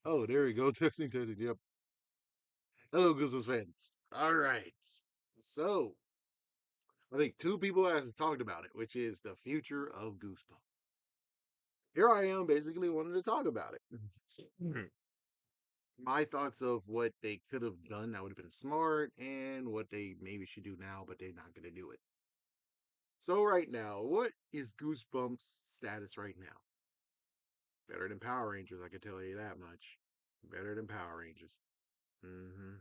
Oh, there you go. Testing, testing. Yep. Hello, Goosebumps fans. All right. So, I think two people have talked about it, which is the future of Goosebumps. Here I am, basically wanting to talk about it. My thoughts of what they could have done that would have been smart, and what they maybe should do now, but they're not going to do it. So, right now, what is Goosebumps' status right now? Better than Power Rangers, I can tell you that much. Better than Power Rangers. Hmm.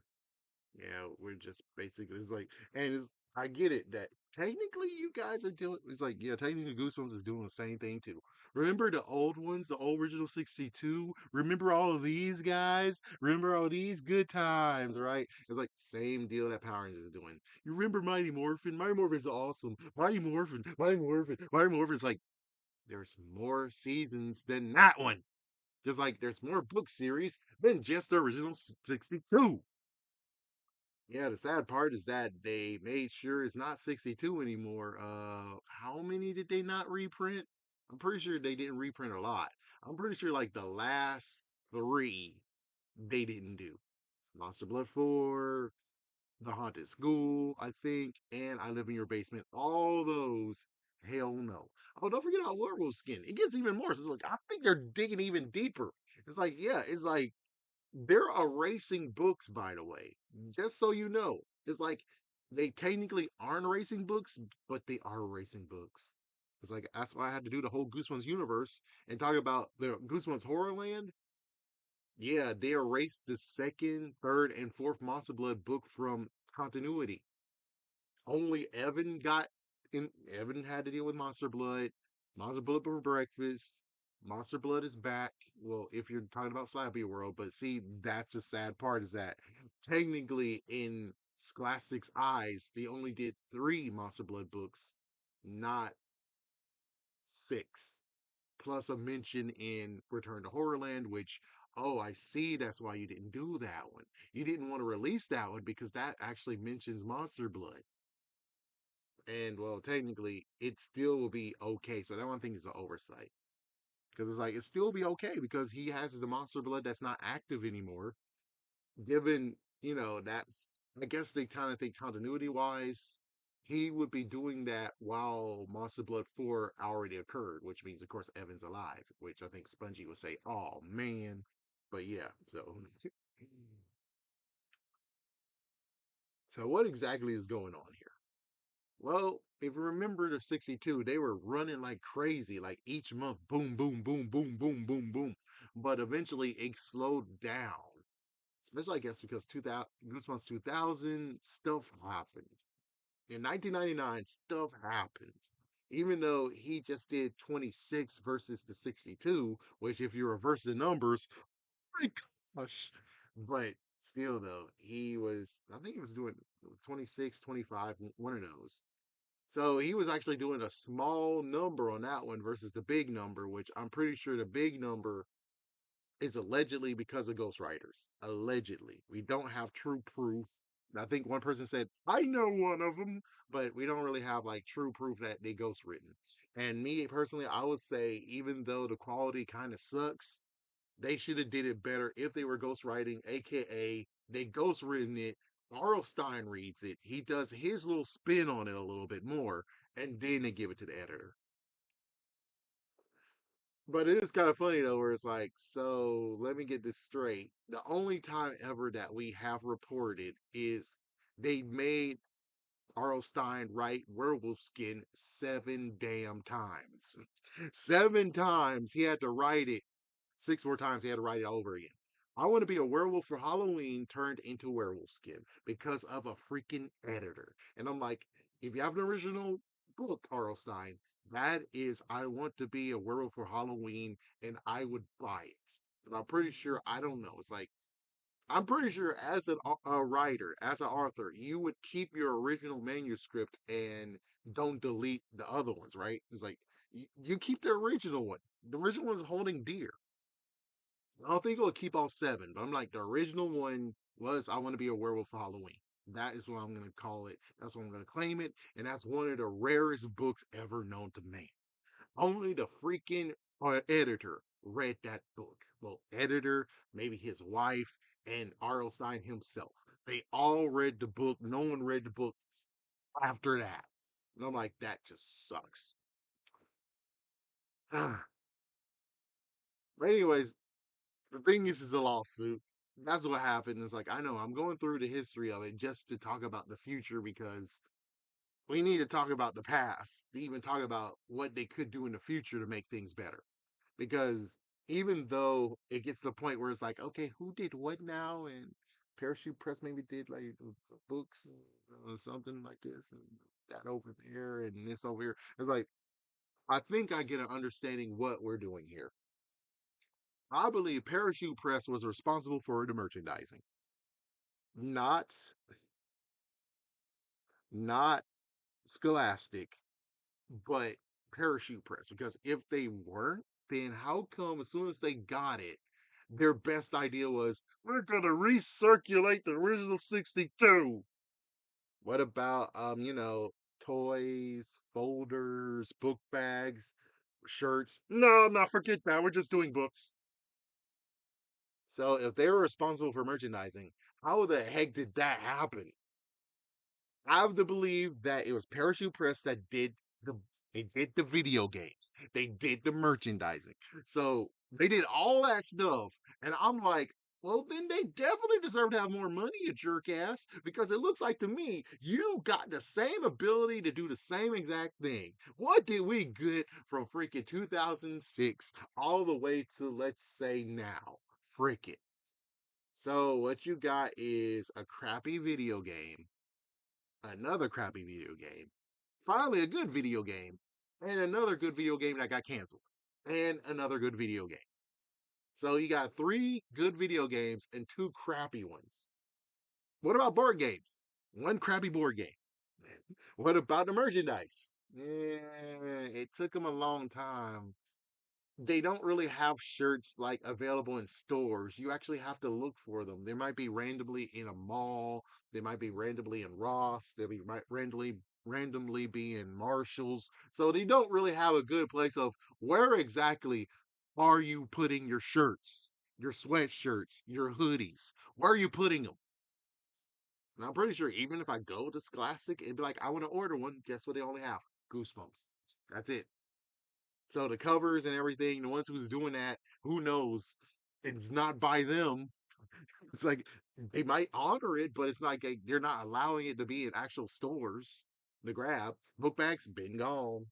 Yeah, we're just basically it's like, and it's I get it that technically you guys are doing. It's like, yeah, technically Goosebumps is doing the same thing too. Remember the old ones, the old original 62. Remember all of these guys. Remember all these good times, right? It's like same deal that Power Rangers is doing. You remember Mighty Morphin? Mighty Morphin's awesome. Mighty Morphin, Mighty Morphin, Mighty Morphin's like there's more seasons than that one. Just like there's more book series than just the original 62. Yeah, the sad part is that they made sure it's not 62 anymore. How many did they not reprint? I'm pretty sure they didn't reprint a lot. I'm pretty sure like the last three they didn't do. Monster Blood 4, The Haunted School, I think, and I Live in Your Basement. All those, hell no. Oh, don't forget about Werewolf Skin. It gets even more. So it's like, I think they're digging even deeper. It's like, yeah, it's like they're erasing books, by the way. Just so you know. It's like they technically aren't erasing books, but they are erasing books. It's like that's why I had to do the whole Goosebumps universe and talk about the Goosebumps Horrorland. Yeah, they erased the second, third, and fourth Monster Blood book from continuity. Only Evan got in. Evan had to deal with Monster Blood. Monster Blood for breakfast. Monster Blood is back. Well, if you're talking about Slappy World, but see, that's the sad part is that technically in Scholastic's eyes, they only did three Monster Blood books, not six. Plus a mention in Return to Horrorland, which, oh, I see that's why you didn't do that one. You didn't want to release that one because that actually mentions Monster Blood. And well, technically, it still will be okay. So that one thing is an oversight because it's like it still be okay because he has the monster blood that's not active anymore. Given that's I guess they kind of think continuity wise, he would be doing that while Monster Blood 4 already occurred, which means of course Evan's alive, which I think Spongy would say, "Oh man," but yeah. So what exactly is going on here? Well, if you remember the 62, they were running like crazy, like each month, boom, boom, boom, boom, boom, boom, boom. But eventually it slowed down. Especially, I guess, because 2000, Goosebumps 2000, stuff happened. In 1999, stuff happened. Even though he just did 26 versus the 62, which, if you reverse the numbers, my gosh. But still, though, I think he was doing 26, 25, one of those. So he was actually doing a small number on that one versus the big number, which I'm pretty sure the big number is allegedly because of ghostwriters. Allegedly. We don't have true proof. I think one person said, I know one of them, but we don't really have like true proof that they ghost written. And me personally, I would say, even though the quality kind of sucks, they should have did it better if they were ghostwriting, aka they ghostwritten it. R.L. Stein reads it. He does his little spin on it a little bit more, and then they give it to the editor. But it is kind of funny though, where it's like, so let me get this straight. The only time ever that we have reported is they made R.L. Stein write Werewolf Skin 7 damn times. 7 times he had to write it. 6 more times he had to write it all over again. I want to be a werewolf for Halloween turned into werewolf skin because of a freaking editor. And I'm like, if you have an original book, Arl Stein, that is, I want to be a werewolf for Halloween and I would buy it. But I'm pretty sure, I don't know. It's like, I'm pretty sure as a writer, as an author, you would keep your original manuscript and don't delete the other ones, right? It's like, you keep the original one. The original one's holding dear. I don't think it'll keep all seven, but I'm like the original one was I want to be a werewolf for Halloween. That is what I'm gonna call it. That's what I'm gonna claim it, and that's one of the rarest books ever known to man. Only the freaking editor read that book. Well, editor, maybe his wife, and R.L. Stein himself. They all read the book. No one read the book after that. And I'm like, that just sucks. But anyways, the thing is a lawsuit. That's what happened. It's like, I know I'm going through the history of it just to talk about the future because we need to talk about the past to even talk about what they could do in the future to make things better. Because even though it gets to the point where it's like, okay, who did what now? And Parachute Press maybe did like books or something like this and that over there and this over here. It's like, I think I get an understanding what we're doing here. I believe Parachute Press was responsible for the merchandising, not not Scholastic, but Parachute Press. Because if they weren't, then how come as soon as they got it, their best idea was we're gonna recirculate the original 62. What about toys, folders, book bags, shirts? No, no, forget that. We're just doing books. So if they were responsible for merchandising, how the heck did that happen? I have to believe that it was Parachute Press that did the they did the video games. They did the merchandising. So they did all that stuff. And I'm like, well, then they definitely deserve to have more money, you jerk ass. Because it looks like to me, you got the same ability to do the same exact thing. What did we get from freaking 2006 all the way to, let's say, now? Frick it. So what you got is a crappy video game, another crappy video game, finally a good video game, and another good video game that got canceled, and another good video game. So you got three good video games and two crappy ones. What about board games? One crappy board game. What about the merchandise? It took them a long time. They don't really have shirts like available in stores. You actually have to look for them. They might be randomly in a mall. They might be randomly in Ross. They'll be randomly be in Marshalls. So they don't really have a good place of where exactly are you putting your shirts, your sweatshirts, your hoodies? Where are you putting them? And I'm pretty sure even if I go to Scholastic, it'd be like, I want to order one. Guess what they only have? Goosebumps. That's it. So the covers and everything, the ones who's doing that, who knows? It's not by them. It's like they might honor it, but it's like they're not allowing it to be in actual stores to grab. Book bags been gone.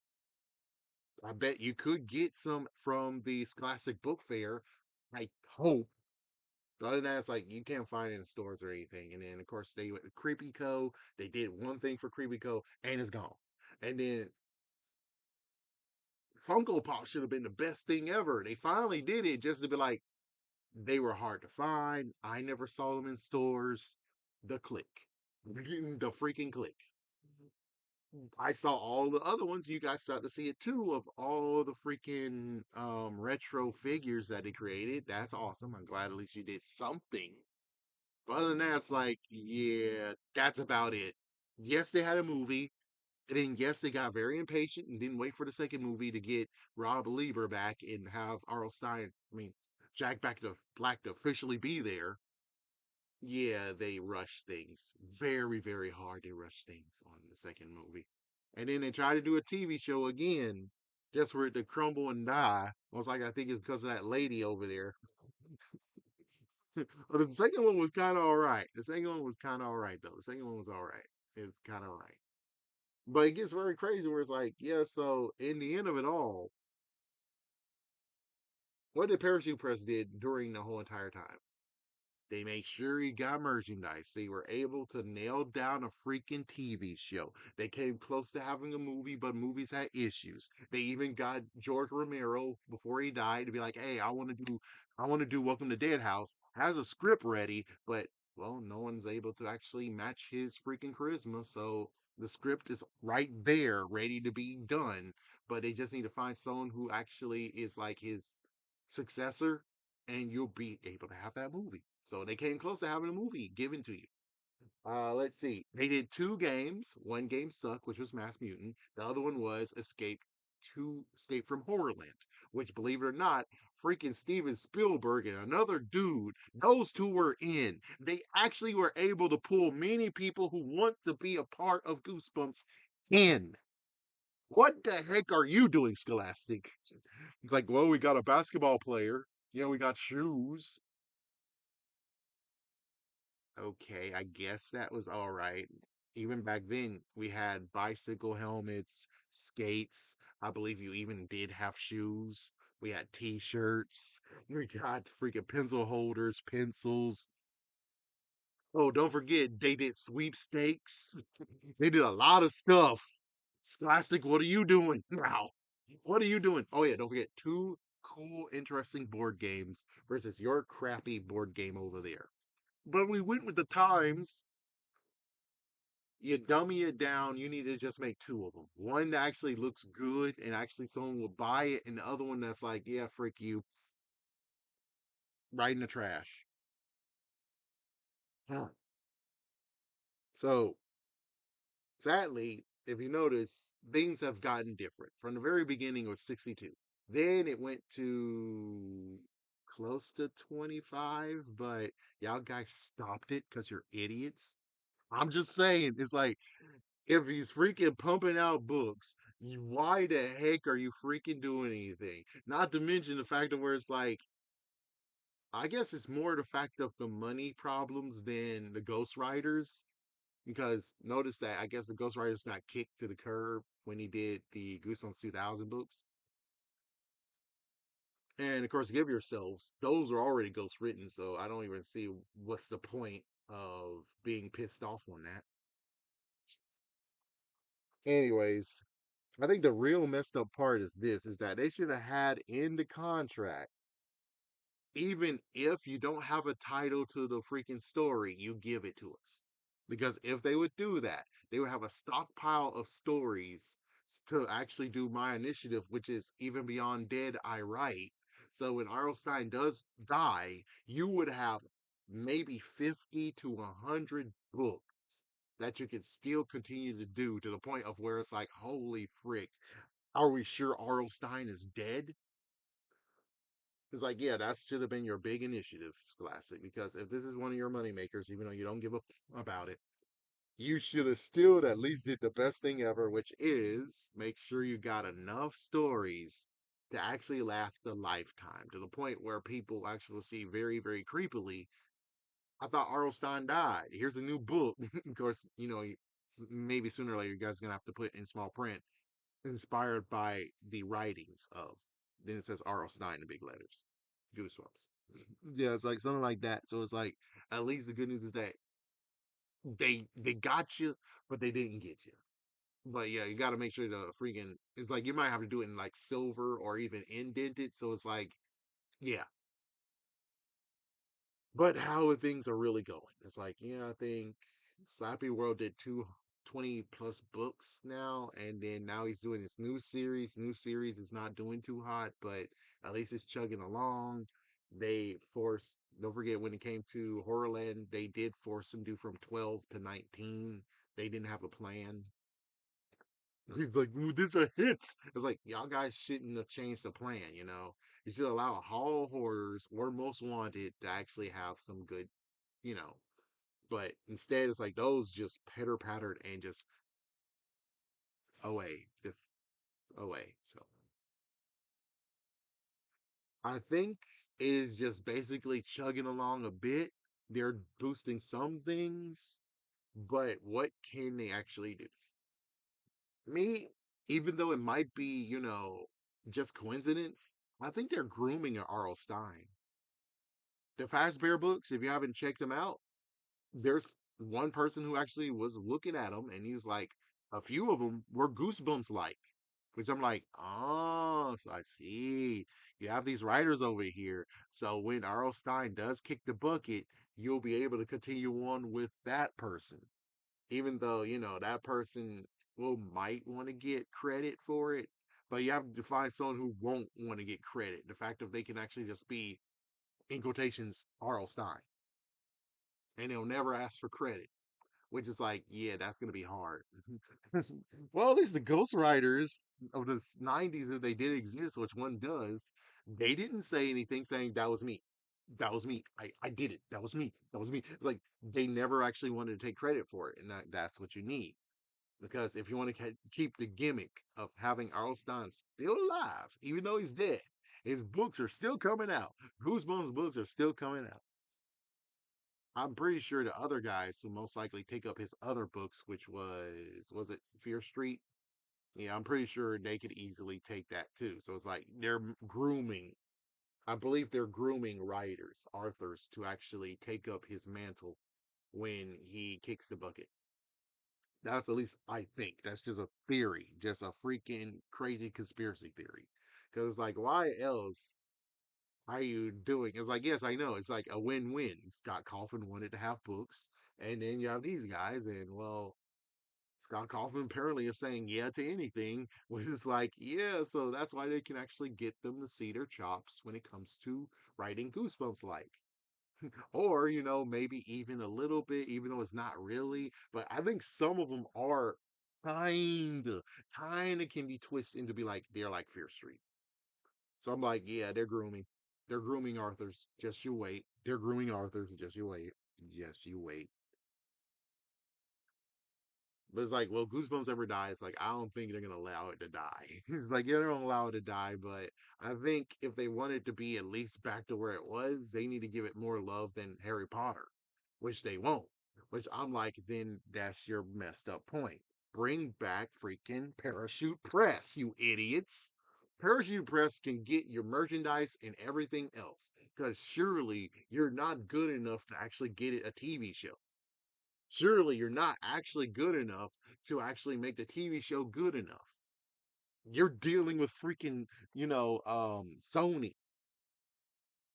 I bet you could get some from the Scholastic Book Fair. I hope. But other than that, it's like you can't find it in stores or anything. And then of course they went to Creepy Co. They did one thing for Creepy Co. and it's gone. And then Funko Pop should have been the best thing ever. They finally did it just to be like, they were hard to find. I never saw them in stores. The click. The freaking click. I saw all the other ones. You guys got to see it too of all the freaking retro figures that they created. That's awesome. I'm glad at least you did something. But other than that, it's like, yeah, that's about it. Yes, they had a movie. And then, yes, they got very impatient and didn't wait for the second movie to get Rob Lieber back and have R.L. Stein, Jack Black to officially be there. Yeah, they rushed things very, very hard. They rushed things on the second movie. And then they tried to do a TV show again just for it to crumble and die. Most like I think it's because of that lady over there. But the second one was kind of all right. The second one was kind of all right, though. The second one was all right. It's kind of all right. But it gets very crazy where it's like, yeah, so in the end of it all, what did Parachute Press did during the whole entire time? They made sure he got merchandise. They were able to nail down a freaking TV show. They came close to having a movie, but movies had issues. They even got George Romero before he died to be like, "Hey, I want to do Welcome to Dead House." Has a script ready, but well, no one's able to actually match his freaking charisma. So the script is right there, ready to be done. But they just need to find someone who actually is like his successor and you'll be able to have that movie. So they came close to having a movie given to you. Let's see. They did two games. One game sucked, which was Mass Mutant. The other one was Escape. to Escape from Horrorland, which, believe it or not, freaking Steven Spielberg and another dude, those two were in. They actually were able to pull many people who want to be a part of Goosebumps in. What the heck are you doing, Scholastic? It's like, well, we got a basketball player. Yeah, we got shoes. Okay, I guess that was all right. Even back then, we had bicycle helmets, skates. I believe you even did have shoes. We had t-shirts. We got freaking pencil holders, pencils. Oh, don't forget, they did sweepstakes. They did a lot of stuff. Scholastic, what are you doing now? What are you doing? Oh yeah, don't forget two cool, interesting board games versus your crappy board game over there. But we went with the times. You dummy it down. You need to just make two of them. One that actually looks good and actually someone will buy it, and the other one that's like, yeah, frick you, right in the trash. Huh. So sadly, if you notice, things have gotten different. From the very beginning, it was 62. Then it went to close to 25, but y'all guys stopped it because you're idiots. I'm just saying, it's like, if he's freaking pumping out books, why the heck are you freaking doing anything? Not to mention the fact of where it's like, I guess it's more the fact of the money problems than the ghostwriters. Because notice that I guess the ghostwriters got kicked to the curb when he did the Goosebumps 2000 books. And of course, give yourselves, those are already ghost written, so I don't even see what's the point of being pissed off on that. Anyways, I think the real messed up part is this is that they should have had in the contract, even if you don't have a title to the freaking story, you give it to us. Because if they would do that, they would have a stockpile of stories to actually do my initiative, which is even beyond dead, I write. So when Arlstein does die, you would have maybe 50 to 100 books that you can still continue to do to the point of where it's like, holy frick, are we sure Arlstein is dead? It's like, yeah, that should have been your big initiative, Scholastic, because if this is one of your money makers, even though you don't give a about it, you should have still at least did the best thing ever, which is make sure you got enough stories to actually last a lifetime, to the point where people actually will see very, very creepily. I thought Arlstein died. Here's a new book. Of course, maybe sooner or later you guys are gonna have to put in small print, inspired by the writings of. Then it says Arlstein in big letters. Goosebumps. Yeah, it's like something like that. So it's like at least the good news is that they got you, but they didn't get you. But yeah, you got to make sure the freaking it's like you might have to do it in like silver or even indented. So it's like yeah, but how things are really going? It's like yeah, I think Slappy World did 220 plus books now, and then now he's doing this new series. New series is not doing too hot, but at least it's chugging along. They forced. Don't forget when it came to Horrorland, they did force him to do from 12 to 19. They didn't have a plan. He's like, this a hit. It's like, y'all guys shouldn't have changed the plan, you know? You should allow Hall Hoarders or Most Wanted to actually have some good, you know. But instead, it's like those just pitter pattered and just away, just away. So I think it is just basically chugging along a bit. They're boosting some things, but what can they actually do? Me, even though it might be, just coincidence, I think they're grooming an R.L. Stein. The Fazbear books, if you haven't checked them out, there's one person who actually was looking at them and he was like, a few of them were Goosebumps like. Which I'm like, oh, so I see. You have these writers over here. So when R.L. Stein does kick the bucket, you'll be able to continue on with that person. Even though, that person will might want to get credit for it, but you have to find someone who won't want to get credit. The fact that they can actually just be, in quotations, R.L. Stein. And they'll never ask for credit. which is like, yeah, that's gonna be hard. Well, at least the Ghost Riders of the '90s, if they did exist, which one does, they didn't say anything saying that was me. That was me. I did it. That was me. That was me. It's like they never actually wanted to take credit for it, and that's what you need. Because if you want to keep the gimmick of having Arl Stein still alive, even though he's dead, his books are still coming out. Goosebumps books are still coming out. I'm pretty sure the other guys who most likely take up his other books, which was it Fear Street? Yeah, I'm pretty sure they could easily take that too. So it's like they're grooming. I believe they're grooming writers, authors, to actually take up his mantle when he kicks the bucket. That's at least I think. That's just a theory, just a freaking crazy conspiracy theory. Because like, why else are you doing? It's like, yes, I know. It's like a win-win. Scott Coffin wanted to have books, and then you have these guys, and well, Scott Coffin apparently is saying yeah to anything, which is like, yeah, so that's why they can actually get them to see their chops when it comes to writing Goosebumps like. Or, maybe even a little bit, even though it's not really. But I think some of them are kind of can be twisted into be like, they're like Fear Street. So I'm like, yeah, they're grooming. They're grooming Arthurs. Just you wait. They're grooming Arthurs. Just you wait. Just you wait. But it's like, well, Goosebumps ever die? It's like, I don't think they're gonna allow it to die. It's like, yeah, they're gonna allow it to die, but I think if they want it to be at least back to where it was, they need to give it more love than Harry Potter, which they won't. Which I'm like, then that's your messed up point. Bring back freaking Parachute Press, you idiots. Parachute Press can get your merchandise and everything else. Because surely you're not good enough to actually get it a TV show. Surely you're not actually good enough to actually make the TV show good enough. You're dealing with freaking, Sony.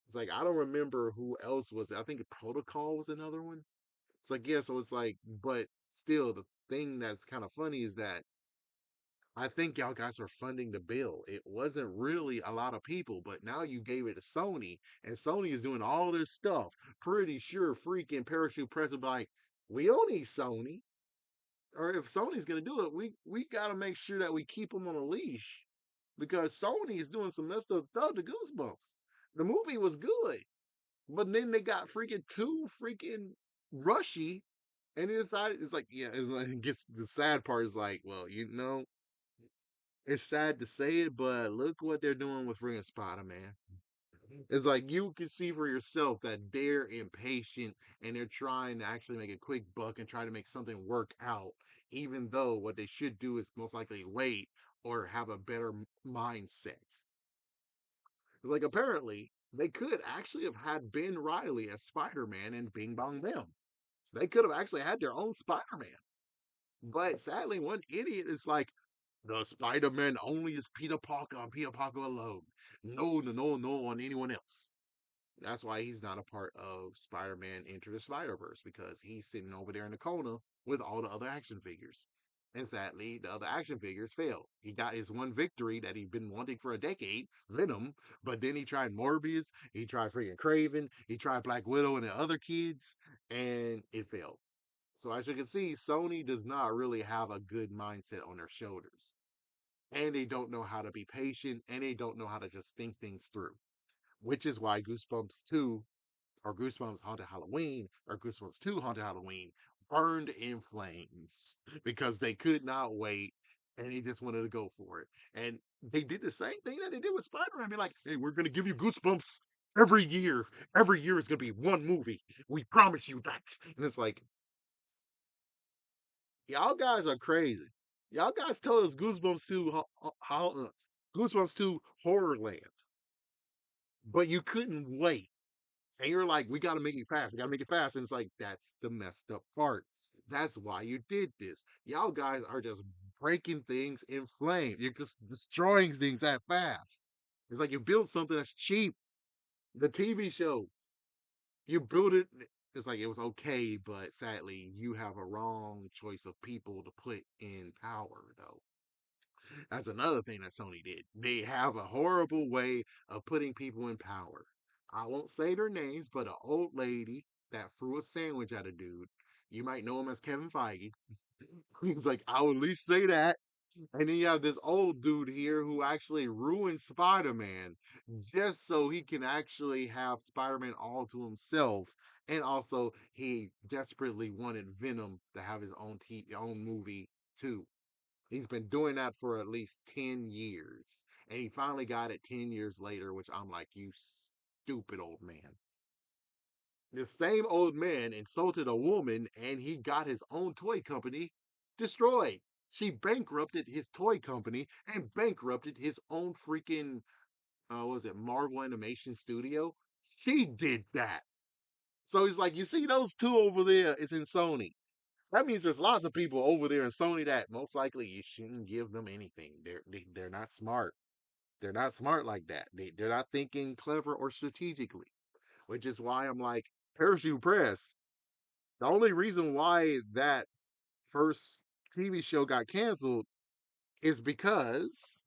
It's like I don't remember who else was it. I think Protocol was another one. It's like, yeah, so it's like, but still the thing that's kind of funny is that I think y'all guys are funding the bill. It wasn't really a lot of people, but now you gave it to Sony, and Sony is doing all this stuff. Pretty sure freaking Parachute Press will be like, we don't need Sony. Or if Sony's gonna do it, we gotta make sure that we keep them on a leash because Sony is doing some messed up stuff to Goosebumps. The movie was good, but then they got freaking too freaking rushy, and it's like yeah, it's like it gets the sad part is like, well, it's sad to say it, but look what they're doing with freaking Spider Man. It's like you can see for yourself that they're impatient and they're trying to actually make a quick buck and try to make something work out, even though what they should do is most likely wait or have a better mindset. It's like apparently they could actually have had Ben Riley as Spider Man and Bing Bong Them. They could have actually had their own Spider Man. But sadly, one idiot is like, the Spider Man only is Peter Parker and Peter Parker alone. No, no, no, no on anyone else. That's why he's not a part of Spider-Man Enter the Spider-Verse because he's sitting over there in the corner with all the other action figures. And sadly, the other action figures failed. He got his one victory that he'd been wanting for a decade, Venom, but then he tried Morbius, he tried freaking Craven, he tried Black Widow and the other kids, and it failed. So as you can see, Sony does not really have a good mindset on their shoulders. And they don't know how to be patient, and they don't know how to just think things through, which is why Goosebumps 2 or Goosebumps Haunted Halloween or Goosebumps 2 Haunted Halloween burned in flames because they could not wait and they just wanted to go for it. And they did the same thing that they did with Spider-Man. Be like, hey, we're going to give you Goosebumps every year. Every year is going to be one movie. We promise you that. And it's like, y'all guys are crazy. Y'all guys told us Goosebumps 2, Goosebumps 2 Horrorland, but you couldn't wait. And you're like, we got to make it fast. We got to make it fast. And it's like, that's the messed up part. That's why you did this. Y'all guys are just breaking things in flames. You're just destroying things that fast. It's like you build something that's cheap. The TV show, you build it. It's like it was okay, but sadly, you have a wrong choice of people to put in power, though. That's another thing that Sony did. They have a horrible way of putting people in power. I won't say their names, but an old lady that threw a sandwich at a dude. You might know him as Kevin Feige. He's like, I would at least say that. And then you have this old dude here who actually ruined Spider Man just so he can actually have Spider Man all to himself. And also, he desperately wanted Venom to have his own movie too. He's been doing that for at least 10 years. And he finally got it 10 years later, which I'm like, you stupid old man. The same old man insulted a woman and he got his own toy company destroyed. She bankrupted his toy company and bankrupted his own freaking, what was it, Marvel Animation Studio? She did that. So he's like, you see those two over there? It's in Sony. That means there's lots of people over there in Sony that most likely you shouldn't give them anything. They're not smart. They're not smart like that. They're not thinking clever or strategically, which is why I'm like, Parachute Press. The only reason why that first TV show got canceled is because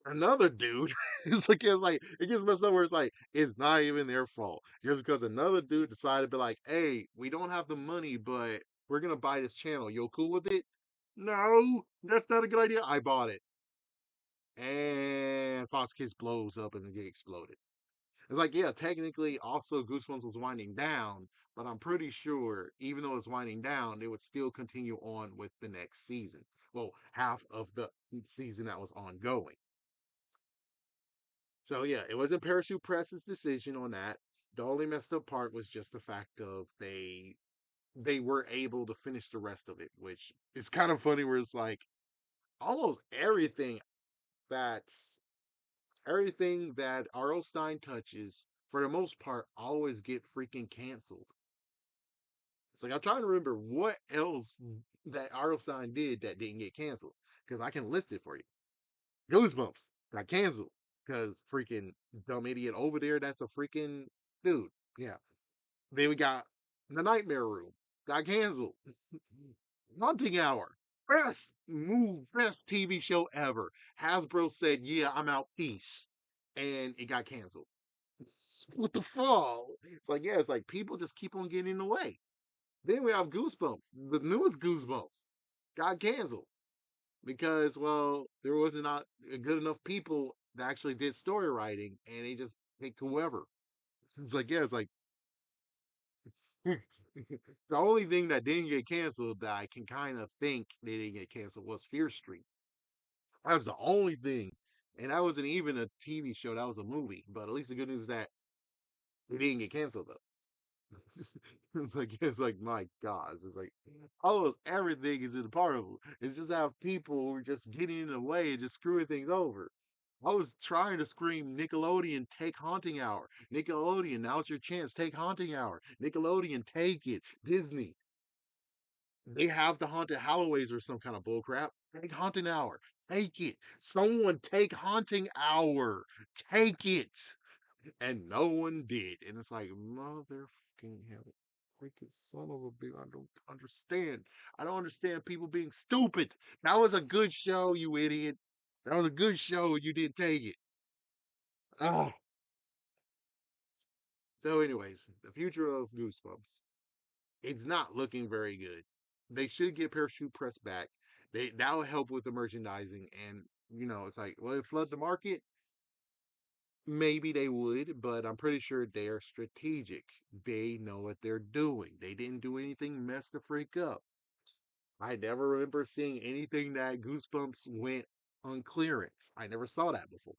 another dude it's like it gets messed up where it's like it's not even their fault. Just because another dude decided to be like, hey, we don't have the money, but we're gonna buy this channel. You cool with it? No, that's not a good idea. I bought it. And Fox Kids blows up and get exploded. It's like, yeah, technically, also Goosebumps was winding down, but I'm pretty sure, even though it's winding down, they would still continue on with the next season. Well, half of the season that was ongoing. So yeah, it wasn't Parachute Press's decision on that. The only messed up part was just the fact of they were able to finish the rest of it, which is kind of funny. Where it's like almost that's everything that R.L. Stein touches, for the most part, always get freaking canceled. It's like I'm trying to remember what else that R.L. Stein did that didn't get canceled because I can list it for you. Goosebumps got canceled because freaking dumb idiot over there. That's a freaking dude. Yeah. Then we got the Nightmare Room got canceled. Haunting Hour, best TV show ever. Hasbro said, "Yeah, I'm out, peace," and it got canceled. What the fuck? It's like, yeah, it's like people just keep on getting in the way. Then we have Goosebumps, the newest Goosebumps, got canceled because, well, there wasn't not good enough people that actually did story writing, and they just picked whoever. It's like, yeah, it's like the only thing that didn't get canceled that I can kind of think they didn't get canceled was Fear Street. That was the only thing, and that wasn't even a TV show. That was a movie. But at least the good news is that it didn't get canceled though. It's like my gosh, it's like almost everything is in part of it. It's just how people who are just getting in the way and just screwing things over. I was trying to scream Nickelodeon, take Haunting Hour. Nickelodeon, now's your chance, take Haunting Hour. Nickelodeon, take it. Disney, they have the Haunted Halloways or some kind of bullcrap. Take Haunting Hour. Take it. Someone take Haunting Hour. Take it. And no one did. And it's like, motherfucking hell. Freaking son of a bitch. I don't understand. I don't understand people being stupid. That was a good show, you idiot. That was a good show. You didn't take it. Oh. So, anyways, the future of Goosebumps. It's not looking very good. They should get Parachute Press back. That will help with the merchandising. And, it's like, well, it flood the market? Maybe they would, but I'm pretty sure they're strategic. They know what they're doing. They didn't do anything mess the freak up. I never remember seeing anything that Goosebumps went on clearance. I never saw that before.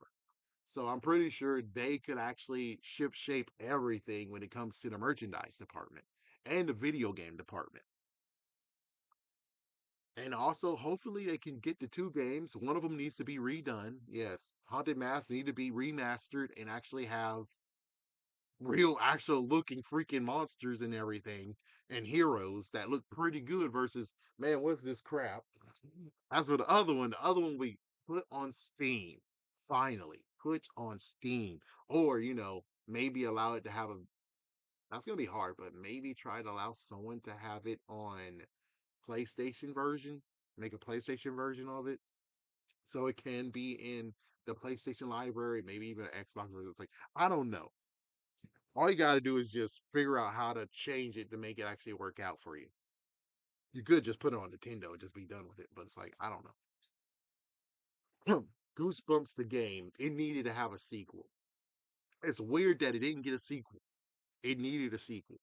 So I'm pretty sure they could actually ship shape everything when it comes to the merchandise department and the video game department. And also, hopefully, they can get the two games. One of them needs to be redone. Yes, Haunted Mass need to be remastered and actually have real, actual looking freaking monsters and everything, and heroes that look pretty good. Versus, man, what's this crap? As for the other one, we put on Steam. Finally, put on Steam, or maybe allow it to have a. That's gonna be hard, but maybe try to allow someone to have it on PlayStation version, make a PlayStation version of it, so it can be in the PlayStation library, maybe even an Xbox version. It's like I don't know. All you got to do is just figure out how to change it to make it actually work out for you. You could just put it on Nintendo and just be done with it, but it's like, I don't know. Goosebumps the game, it needed to have a sequel. It's weird that it didn't get a sequel. It needed a sequel.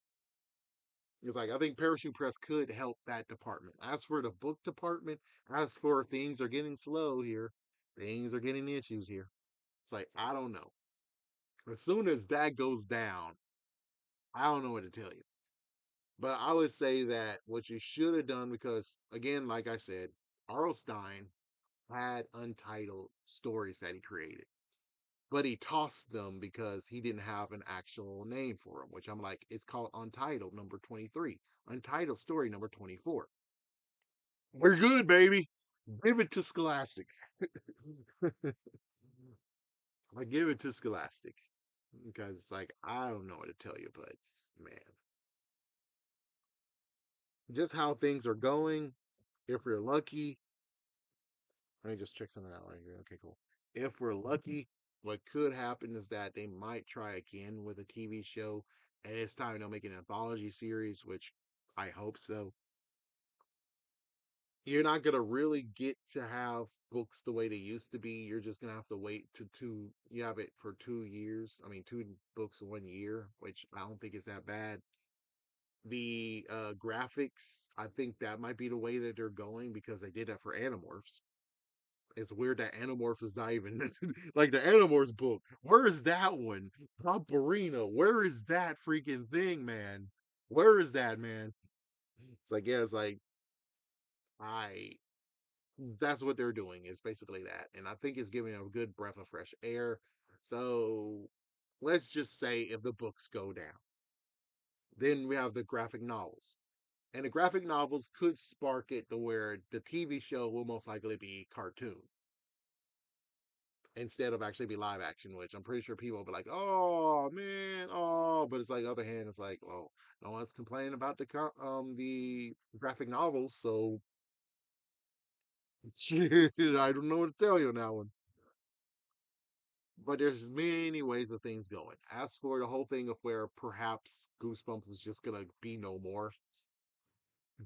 It's like I think Parachute Press could help that department. As for the book department, as for things are getting slow here, things are getting issues here. It's like I don't know. As soon as that goes down, I don't know what to tell you. But I would say that what you should have done, because again, like I said, Arl Stein had untitled stories that he created, but he tossed them because he didn't have an actual name for them. Which I'm like, it's called Untitled number 23, Untitled story number 24. We're good, baby. Give it to Scholastic. I give it to Scholastic because it's like I don't know what to tell you, but man, just how things are going. If we're lucky, let me just check something out right here. Okay, cool. If we're lucky, what could happen is that they might try again with a TV show, and it's time they'll make an anthology series, which I hope so. You're not gonna really get to have books the way they used to be. You're just gonna have to wait to two. You have it for 2 years. I mean, two books 1 year, which I don't think is that bad. The graphics, I think that might be the way that they're going because they did that for Animorphs. It's weird that Animorphs is not even like the Animorphs book. Where is that one? Pomperino. Where is that freaking thing, man? Where is that, man? It's like, yeah, it's like I that's what they're doing. It's basically that. And I think it's giving a good breath of fresh air. So let's just say if the books go down, then we have the graphic novels. And the graphic novels could spark it to where the TV show will most likely be cartoon instead of actually be live action, which I'm pretty sure people will be like, oh man, oh, but it's like other hand, it's like, well, no one's complaining about the graphic novels, so I don't know what to tell you on that one. But there's many ways of things going. As for the whole thing of where perhaps Goosebumps is just gonna be no more,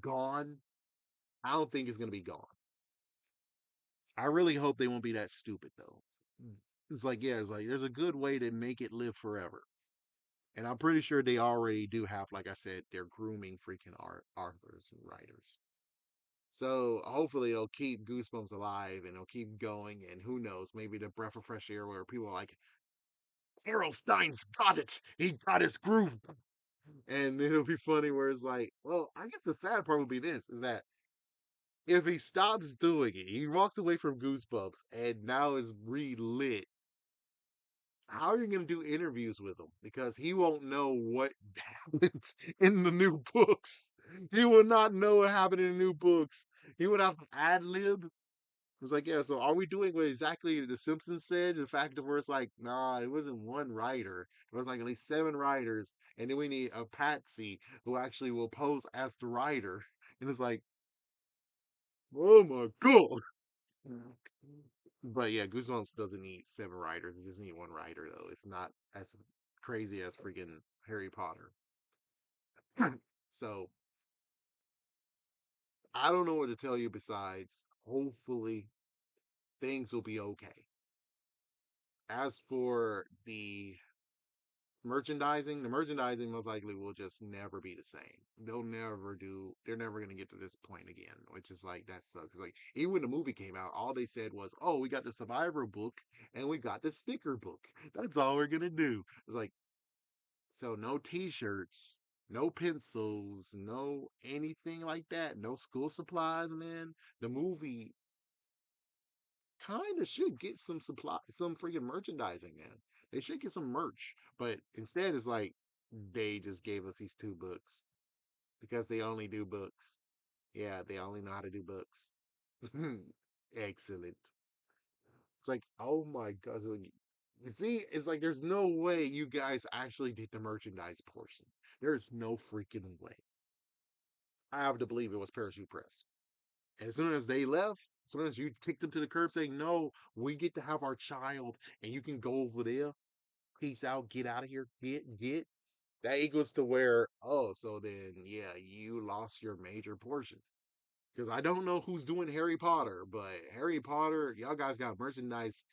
gone, I don't think it's gonna be gone. I really hope they won't be that stupid though. It's like, yeah, it's like there's a good way to make it live forever. And I'm pretty sure they already do have, like I said, they're grooming freaking authors and writers. So hopefully they'll keep Goosebumps alive and they'll keep going. And who knows, maybe the breath of fresh air where people are like, Errol Stein's got it. He got his groove. And it'll be funny where it's like, well, I guess the sad part would be this is that if he stops doing it, he walks away from Goosebumps and now is relit. How are you going to do interviews with him? Because he won't know what happened in the new books. He will not know what happened in the new books. He would have to ad lib. It was like, yeah, so are we doing what exactly The Simpsons said? The fact of where it's like, nah, it wasn't one writer. It was like at least seven writers. And then we need a Patsy who actually will pose as the writer. And it's like, oh my God. But yeah, Goosebumps doesn't need seven writers. It just need one writer, though. It's not as crazy as freaking Harry Potter. So I don't know what to tell you besides hopefully things will be okay. As for the merchandising most likely will just never be the same. They're never gonna get to this point again, which is like that sucks. Like even when the movie came out, all they said was, oh, we got the Survivor book and we got the sticker book. That's all we're gonna do. It's like, so no t-shirts, no pencils, no anything like that, no school supplies, man. The movie kind of should get some supply, some freaking merchandising, man. They should get some merch, but instead it's like they just gave us these two books because they only do books. Yeah, they only know how to do books. Excellent. It's like, oh my god. It's like, you see, it's like there's no way you guys actually did the merchandise portion. There's no freaking way. I have to believe it was Parachute Press. And as soon as they left, as soon as you kicked them to the curb saying, no, we get to have our child and you can go over there, peace out, get out of here, get. That equals to where, oh, so then, yeah, you lost your major portion. Because I don't know who's doing Harry Potter, but Harry Potter, y'all guys got merchandise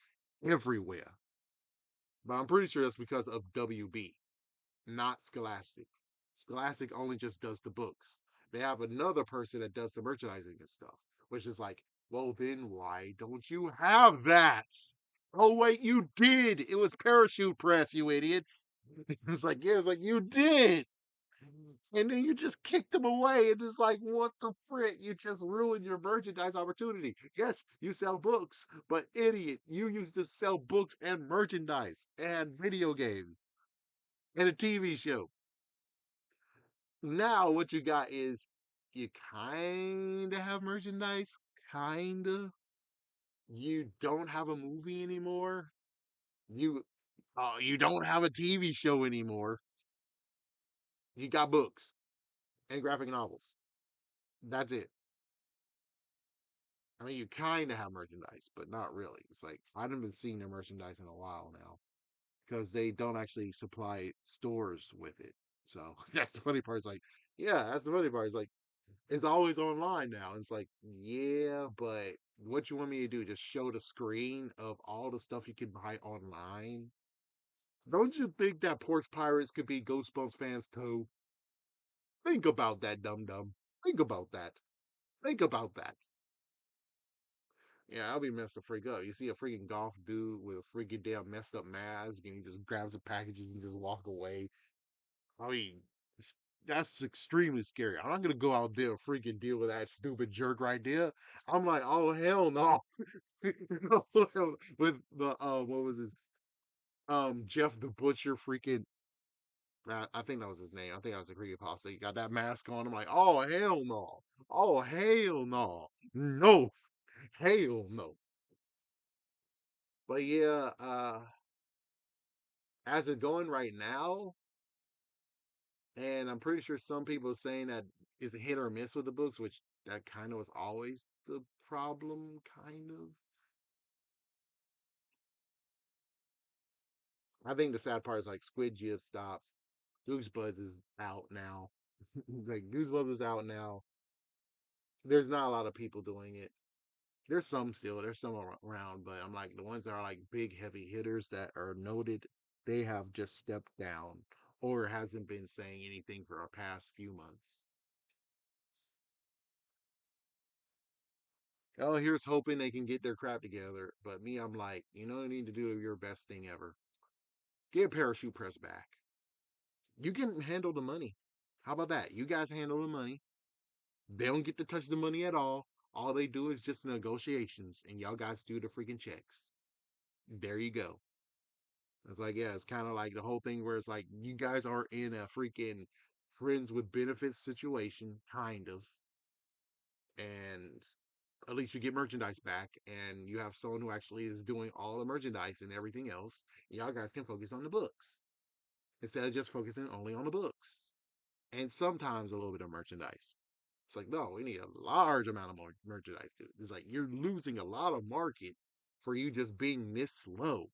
everywhere. But I'm pretty sure that's because of WB, not Scholastic. Scholastic only just does the books. They have another person that does the merchandising and stuff, which is like, well, then why don't you have that? Oh, wait, you did. It was Parachute Press, you idiots. It's like, yeah, it's like, you did. And then you just kicked them away. And it's like, what the frick? You just ruined your merchandise opportunity. Yes, you sell books, but idiot, you used to sell books and merchandise and video games and a TV show. Now what you got is you kind of have merchandise, kind of. You don't have a movie anymore. You you don't have a TV show anymore. You got books and graphic novels. That's it. I mean, you kind of have merchandise, but not really. It's like I haven't been seeing their merchandise in a while now because they don't actually supply stores with it. So that's the funny part. It's like, yeah, that's the funny part. It's like it's always online now. It's like, yeah, but what you want me to do? Just show the screen of all the stuff you can buy online? Don't you think that Porch Pirates could be Ghostbusters fans too? Think about that, dum dum. Think about that. Think about that. Yeah, I'll be messed the freak up. You see a freaking golf dude with a freaking damn messed up mask, and he just grabs the packages and just walk away. I mean, that's extremely scary. I'm not gonna go out there and freaking deal with that stupid jerk right there. I'm like, oh hell no. With the what was his Jeff the Butcher freaking I think that was his name. I think that was a freaking pasta. He got that mask on. I'm like, oh hell no. Oh hell no. No. Hell no. But yeah, as it going right now, and I'm pretty sure some people are saying that is a hit or miss with the books, which that kind of was always the problem, kind of. I think the sad part is like Squid Jib stopped. Goosebuzz is out now. Like Goosebumps is out now. There's not a lot of people doing it. There's some still, there's some around, but I'm like the ones that are like big heavy hitters that are noted, they have just stepped down or hasn't been saying anything for our past few months. Oh, here's hoping they can get their crap together. But me, I'm like, you know what you need to do your best thing ever. Get Parachute Press back. You can handle the money. How about that? You guys handle the money. They don't get to touch the money at all. All they do is just negotiations, and y'all guys do the freaking checks. There you go. It's like, yeah, it's kind of like the whole thing where it's like you guys are in a freaking friends with benefits situation, kind of, and at least you get merchandise back, and you have someone who actually is doing all the merchandise and everything else. Y'all guys can focus on the books instead of just focusing only on the books and sometimes a little bit of merchandise. It's like, no, we need a large amount of more merchandise, dude. It's like you're losing a lot of market for you just being this slow.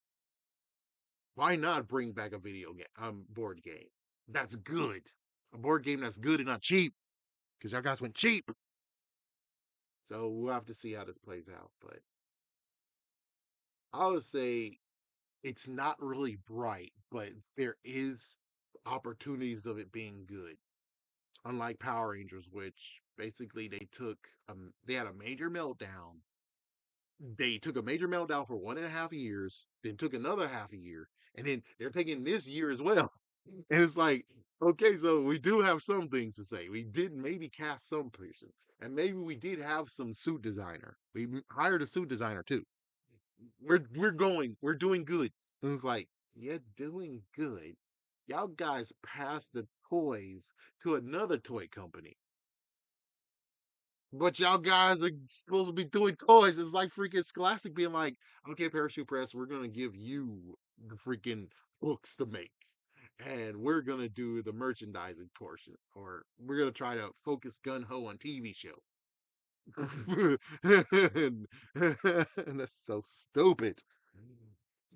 Why not bring back a video game, board game that's good, a board game that's good and not cheap? Because y'all guys went cheap. So we'll have to see how this plays out. But I would say it's not really bright, but there is opportunities of it being good. Unlike Power Rangers, which basically they had a major meltdown. They took a major meltdown for 1.5 years, then took another half a year, and then they're taking this year as well. And it's like, okay, so we do have some things to say. We did maybe cast some person, and maybe we did have some suit designer. We hired a suit designer too. We're doing good. And it's like, you're doing good. Y'all guys passed the toys to another toy company. But y'all guys are supposed to be doing toys. It's like freaking Scholastic being like, okay, Parachute Press, we're gonna give you the freaking books to make. And we're gonna do the merchandising portion. Or we're gonna try to focus gun ho on TV show. And that's so stupid.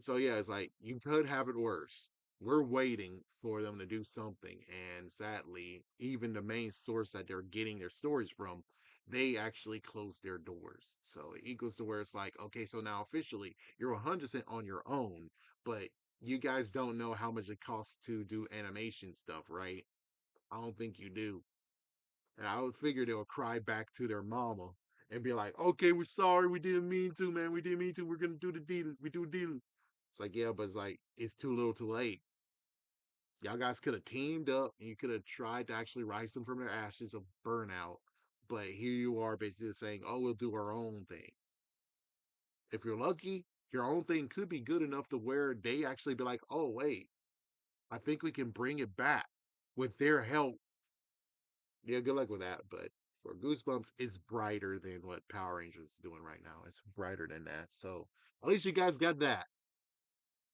So yeah, it's like you could have it worse. we're waiting for them to do something. And sadly, even the main source that they're getting their stories from, they actually closed their doors. So it equals to where it's like, okay, so now officially you're 100% on your own, but you guys don't know how much it costs to do animation stuff, right? I don't think you do. And I would figure they'll cry back to their mama and be like, okay, we're sorry. We didn't mean to, man. We didn't mean to. We're going to do the deal. We do a deal. It's like, yeah, but it's like, it's too little too late. Y'all guys could have teamed up and you could have tried to actually rise them from their ashes of burnout. But here you are basically saying, oh, we'll do our own thing. If you're lucky, your own thing could be good enough to where they actually be like, oh, wait, I think we can bring it back with their help. Yeah, good luck with that. But for Goosebumps, it's brighter than what Power Rangers is doing right now. It's brighter than that. So at least you guys got that.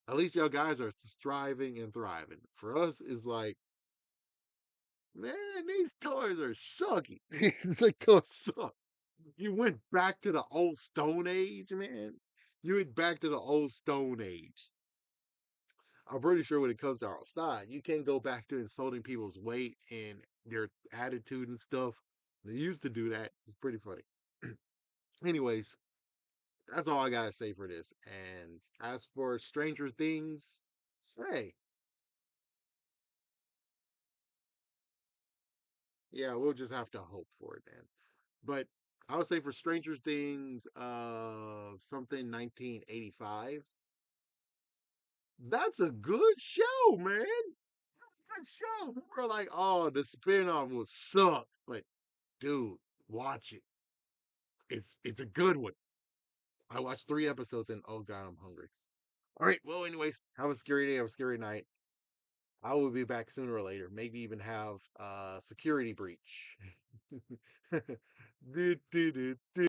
At least y'all guys are striving and thriving. For us, it's like, man, these toys are sucky. It's like toys suck. You went back to the old Stone Age, man. You went back to the old Stone Age. I'm pretty sure when it comes to our style, you can't go back to insulting people's weight and their attitude and stuff. They used to do that. It's pretty funny. Anyways, that's all I gotta say for this. And as for Stranger Things, hey, yeah, we'll just have to hope for it, man. But I would say for Stranger Things, something 1985. That's a good show, man. Good show. People are like, oh, the spinoff will suck, but dude, watch it. It's a good one. I watched 3 episodes and oh god, I'm hungry. All right. Well, anyways, have a scary day. Have a scary night. I will be back sooner or later. Maybe even have security breach. do, do, do, do.